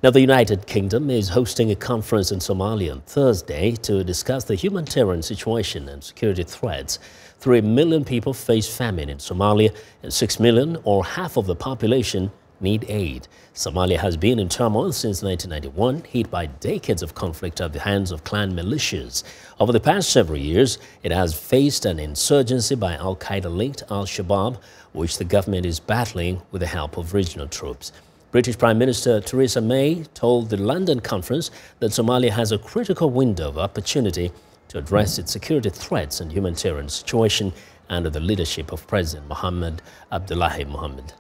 Now, the United Kingdom is hosting a conference in Somalia on Thursday to discuss the humanitarian situation and security threats. 3 million people face famine in Somalia, and 6 million, or half of the population, need aid. Somalia has been in turmoil since 1991, hit by decades of conflict at the hands of clan militias. Over the past several years, it has faced an insurgency by Al-Qaeda-linked Al-Shabaab, which the government is battling with the help of regional troops. British Prime Minister Theresa May told the London conference that Somalia has a critical window of opportunity to address its security threats and humanitarian situation under the leadership of President Mohamed Olad.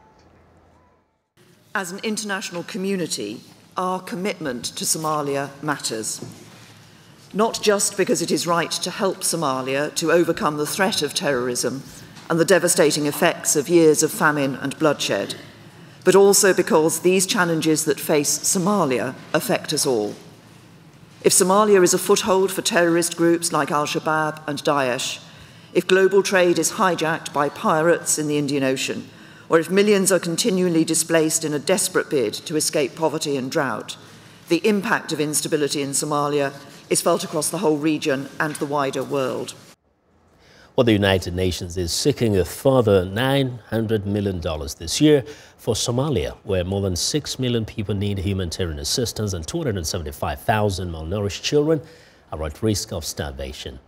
As an international community, our commitment to Somalia matters. Not just because it is right to help Somalia to overcome the threat of terrorism and the devastating effects of years of famine and bloodshed, but also because these challenges that face Somalia affect us all. If Somalia is a foothold for terrorist groups like Al-Shabaab and Daesh, if global trade is hijacked by pirates in the Indian Ocean, or if millions are continually displaced in a desperate bid to escape poverty and drought, the impact of instability in Somalia is felt across the whole region and the wider world. Well, the United Nations is seeking a further $900 million this year for Somalia, where more than 6 million people need humanitarian assistance and 275,000 malnourished children are at risk of starvation.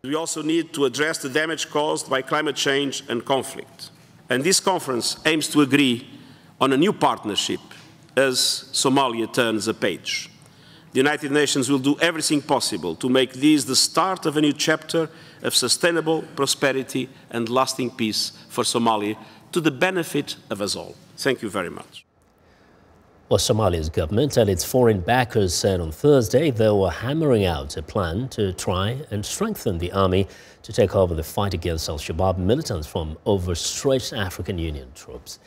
We also need to address the damage caused by climate change and conflict. And this conference aims to agree on a new partnership as Somalia turns a page. The United Nations will do everything possible to make this the start of a new chapter of sustainable prosperity and lasting peace for Somalia, to the benefit of us all. Thank you very much. Well, Somalia's government and its foreign backers said on Thursday they were hammering out a plan to try and strengthen the army to take over the fight against Al-Shabaab militants from overstretched African Union troops.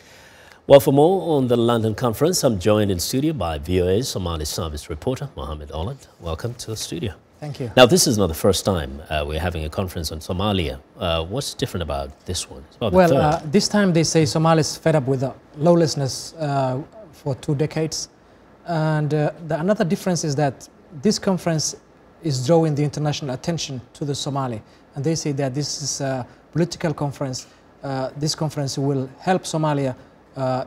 Well, for more on the London conference, I'm joined in studio by VOA Somali service reporter Mohamed Olad. Welcome to the studio. Thank you. Now, this is not the first time we're having a conference on Somalia. What's different about this one? Well, this time they say Somalia is fed up with the lawlessness for 2 decades. And another difference is that this conference is drawing the international attention to the Somali. And they say that this is a political conference. This conference will help Somalia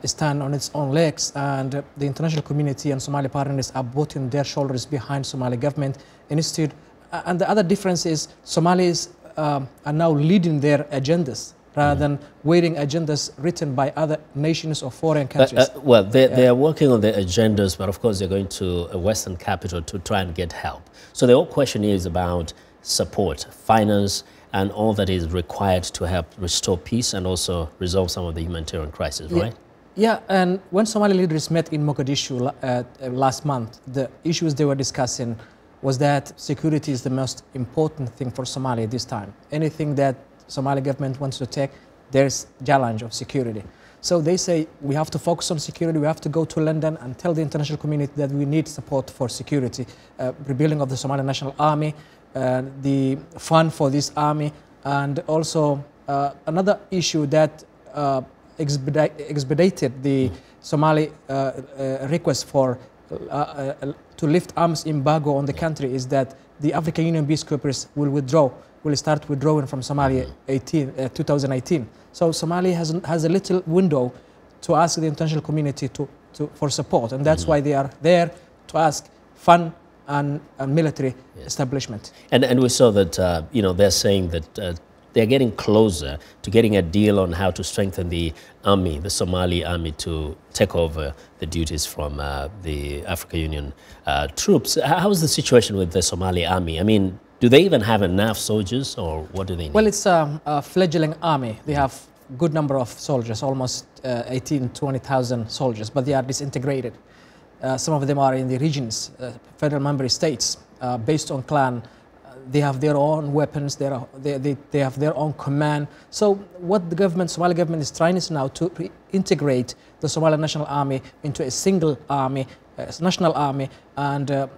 stand on its own legs, and the international community and Somali partners are putting their shoulders behind Somali government instead. And the other difference is Somalis are now leading their agendas rather than waiting agendas written by other nations or foreign countries. Well, they are working on their agendas, but of course they're going to a Western capital to try and get help. So the whole question is about support, finance, and all that is required to help restore peace and also resolve some of the humanitarian crisis, right? Yeah, and when Somali leaders met in Mogadishu last month, the issues they were discussing was that security is the most important thing for Somalia this time. Anything that Somali government wants to take, there's challenge of security. So they say we have to focus on security, we have to go to London and tell the international community that we need support for security, rebuilding of the Somali National Army, the fund for this army, and also another issue that expedited the Somali request for to lift arms embargo on the country is that the African Union peacekeepers will start withdrawing from Somalia 2018. So Somalia has a little window to ask the international community for support, and that's why they are there to ask fund and military establishment. And we saw that, they're saying that they're getting closer to getting a deal on how to strengthen the army, the Somali army, to take over the duties from the African Union troops. How is the situation with the Somali army? I mean, do they even have enough soldiers, or what do they need? Well, it's a fledgling army. They have a good number of soldiers, almost 20,000 soldiers, but they are disintegrated. Some of them are in the regions, federal member states, based on clan. They have their own weapons, they have their own command. So what the government, Somali government is trying is now to integrate the Somali National Army into a single army, national army, and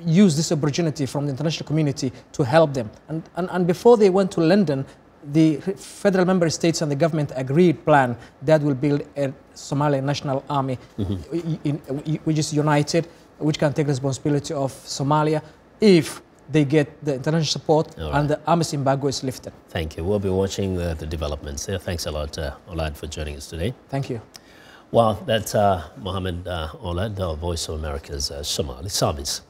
use this opportunity from the international community to help them. And before they went to London, the federal member states and the government agreed plan that will build a Somali national army, which is united, which can take responsibility of Somalia if they get the international support and the arms embargo is lifted. Thank you. We'll be watching the developments there. Thanks a lot, Olad, for joining us today. Thank you. Well, that's Mohamed Olad, the Voice of America's Somali service.